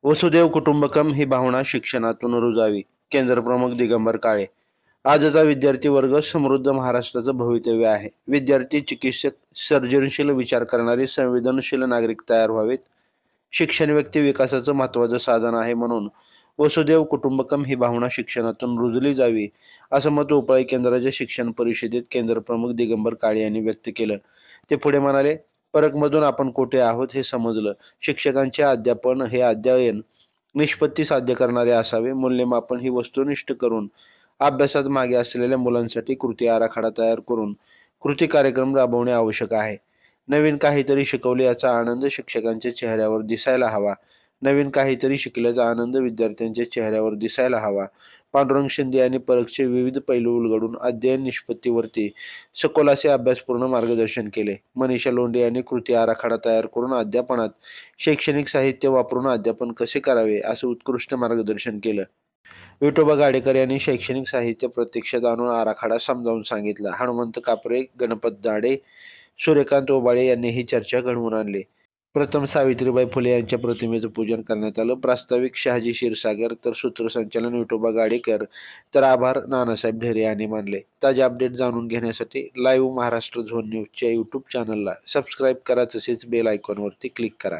वसुदैव कुटुंबकम ही भावना शिक्षणातून रुजावी. केंद्रप्रमुख दिगंबर काळे. आजचा विद्यार्थी वर्ग समृद्ध महाराष्ट्राचं भवितव्य आहे. विद्यार्थी, चिकित्सक, सर्जनशील विचार करणारे संवेदनशील नागरिक तयार व्हावेत. शिक्षण व्यक्ती विकासाचं महत्त्वाचं साधन आहे, म्हणून वसुदैव कुटुंबकम ही भावना शिक्षणातून रुजली जावी, असं मत उपळी केंद्राच्या शिक्षण परिषदेत केंद्रप्रमुख दिगंबर काळे यांनी व्यक्त केलं. ते पुढे म्हणाले, परकमधून आपण कोठे आहोत हे समजलं. शिक्षकांचे अध्यापन हे अध्ययन निष्पत्ती साध्य करणारे असावे. मूल्यमापन ही वस्तुनिष्ठ करून अभ्यासात मागे असलेल्या मुलांसाठी कृती आराखडा तयार करून कृती कार्यक्रम राबवणे आवश्यक आहे. नवीन काहीतरी शिकवले याचा आनंद शिक्षकांच्या चेहऱ्यावर दिसायला हवा. नवीन काहीतरी शिकल्याचा आनंद विद्यार्थ्यांच्या चेहऱ्यावर दिसायला हवा. पांडुरंग शिंदे यांनी परकचे विविध पैलू उलगडून अध्ययन निष्पत्तीवरती सखोल असे अभ्यासपूर्ण मार्गदर्शन केले. मनीषा लोंढे यांनी कृती आराखडा तयार करून अध्यापनात शैक्षणिक साहित्य वापरून अध्यापन कसे करावे असं उत्कृष्ट मार्गदर्शन केलं. विठोबा गाडेकर यांनी शैक्षणिक साहित्य प्रत्यक्षात आणून आराखडा समजावून सांगितला. हनुमंत कापरे, गणपत जाडे, सूर्यकांत ओबाळे यांनी ही चर्चा घडवून आणली. प्रथम सावित्रीबाई फुले यांच्या प्रतिमेचं पूजन करण्यात आलं. प्रास्ताविक शहाजी क्षीरसागर, तर सूत्रसंचालन विठोबा गाडेकर, तर आभार नानासाहेब ढेरे यांनी मानले. ताजे अपडेट जाणून घेण्यासाठी लाईव्ह महाराष्ट्र झोन न्यूजच्या यूट्यूब चॅनलला सबस्क्राईब करा, तसेच बेल आयकॉनवरती क्लिक करा.